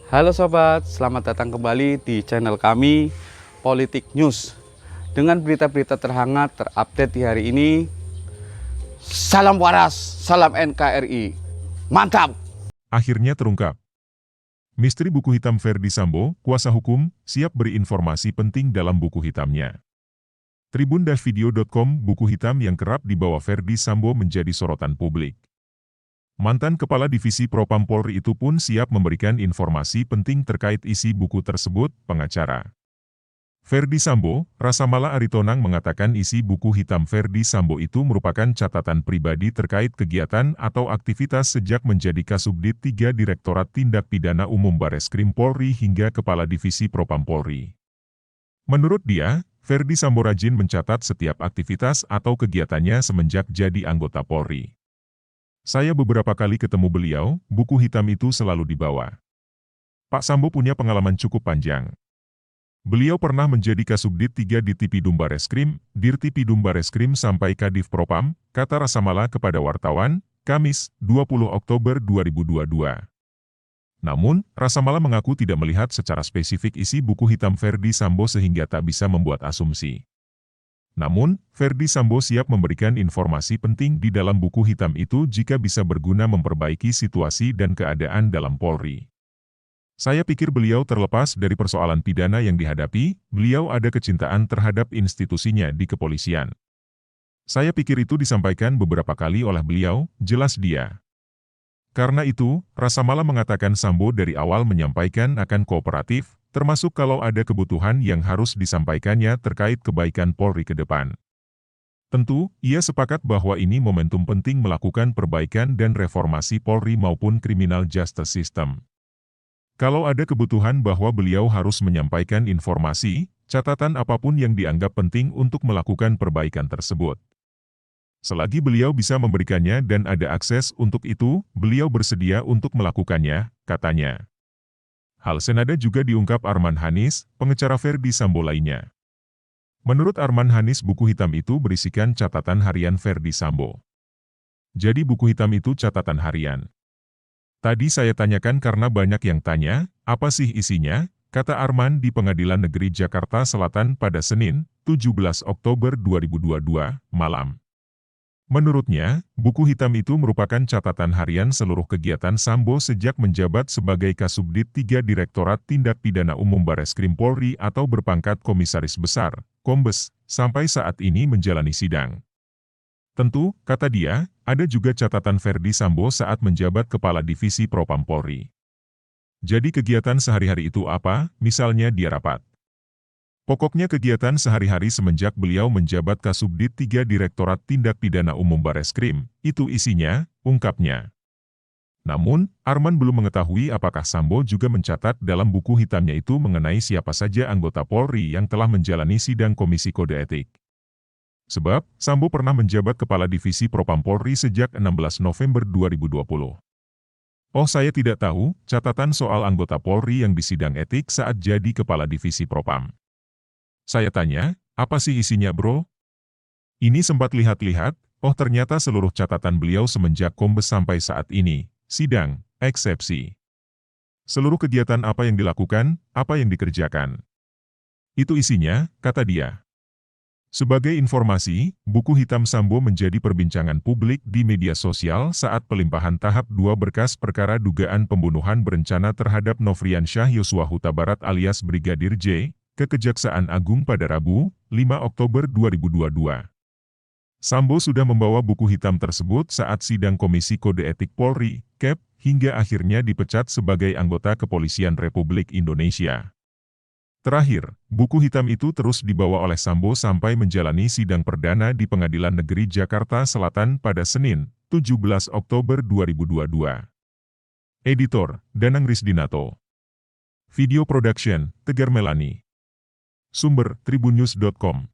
Halo sobat, selamat datang kembali di channel kami Politik News dengan berita-berita terhangat terupdate di hari ini. Salam waras, salam NKRI, mantap! Akhirnya terungkap. Misteri buku hitam Ferdy Sambo, kuasa hukum, siap beri informasi penting dalam buku hitamnya. Tribun-video.com, buku hitam yang kerap dibawa Ferdy Sambo menjadi sorotan publik. Mantan Kepala Divisi Propam Polri itu pun siap memberikan informasi penting terkait isi buku tersebut, pengacara Ferdy Sambo, Rasamala Aritonang mengatakan isi buku hitam Ferdy Sambo itu merupakan catatan pribadi terkait kegiatan atau aktivitas sejak menjadi Kasubdit 3 Direktorat Tindak Pidana Umum Bareskrim Polri hingga Kepala Divisi Propam Polri. Menurut dia, Ferdy Sambo rajin mencatat setiap aktivitas atau kegiatannya semenjak jadi anggota Polri. Saya beberapa kali ketemu beliau, buku hitam itu selalu dibawa. Pak Sambo punya pengalaman cukup panjang. Beliau pernah menjadi Kasubdit 3 di Tipidum Bareskrim, Dirtipidum Bareskrim sampai Kadif Propam, kata Rasamala kepada wartawan, Kamis, 20 Oktober 2022. Namun, Rasamala mengaku tidak melihat secara spesifik isi buku hitam Ferdy Sambo sehingga tak bisa membuat asumsi. Namun, Ferdy Sambo siap memberikan informasi penting di dalam buku hitam itu jika bisa berguna memperbaiki situasi dan keadaan dalam Polri. Saya pikir beliau terlepas dari persoalan pidana yang dihadapi, beliau ada kecintaan terhadap institusinya di kepolisian. Saya pikir itu disampaikan beberapa kali oleh beliau, jelas dia. Karena itu, Rasamala mengatakan Sambo dari awal menyampaikan akan kooperatif, termasuk kalau ada kebutuhan yang harus disampaikannya terkait kebaikan Polri ke depan. Tentu, ia sepakat bahwa ini momentum penting melakukan perbaikan dan reformasi Polri maupun criminal justice system. Kalau ada kebutuhan bahwa beliau harus menyampaikan informasi, catatan apapun yang dianggap penting untuk melakukan perbaikan tersebut. Selagi beliau bisa memberikannya dan ada akses untuk itu, beliau bersedia untuk melakukannya, katanya. Hal senada juga diungkap Arman Hanis, pengacara Ferdy Sambo lainnya. Menurut Arman Hanis, buku hitam itu berisikan catatan harian Ferdy Sambo. Jadi buku hitam itu catatan harian. Tadi saya tanyakan karena banyak yang tanya, apa sih isinya? Kata Arman di Pengadilan Negeri Jakarta Selatan pada Senin, 17 Oktober 2022, malam. Menurutnya, buku hitam itu merupakan catatan harian seluruh kegiatan Sambo sejak menjabat sebagai Kasubdit 3 Direktorat Tindak Pidana Umum Bareskrim Polri atau berpangkat Komisaris Besar, Kombes, sampai saat ini menjalani sidang. Tentu, kata dia, ada juga catatan Ferdy Sambo saat menjabat Kepala Divisi Propam Polri. Jadi kegiatan sehari-hari itu apa? Misalnya dia rapat. Pokoknya kegiatan sehari-hari semenjak beliau menjabat Kasubdit 3 Direktorat Tindak Pidana Umum Bareskrim, itu isinya, ungkapnya. Namun, Arman belum mengetahui apakah Sambo juga mencatat dalam buku hitamnya itu mengenai siapa saja anggota Polri yang telah menjalani sidang Komisi Kode Etik. Sebab, Sambo pernah menjabat Kepala Divisi Propam Polri sejak 16 November 2020. Oh, saya tidak tahu catatan soal anggota Polri yang disidang etik saat jadi Kepala Divisi Propam. Saya tanya, apa sih isinya bro? Ini sempat lihat-lihat, oh ternyata seluruh catatan beliau semenjak Kombes sampai saat ini, sidang, eksepsi. Seluruh kegiatan apa yang dilakukan, apa yang dikerjakan. Itu isinya, kata dia. Sebagai informasi, buku hitam Sambo menjadi perbincangan publik di media sosial saat pelimpahan tahap 2 berkas perkara dugaan pembunuhan berencana terhadap Nofriansyah Yosua Huta Barat alias Brigadir J, ke Kejaksaan Agung pada Rabu, 5 Oktober 2022. Sambo sudah membawa buku hitam tersebut saat sidang Komisi Kode Etik Polri, KEP, hingga akhirnya dipecat sebagai anggota Kepolisian Republik Indonesia. Terakhir, buku hitam itu terus dibawa oleh Sambo sampai menjalani sidang perdana di Pengadilan Negeri Jakarta Selatan pada Senin, 17 Oktober 2022. Editor, Danang Risdinato. Video Production, Tegar Melani. Sumber, tribunnews.com.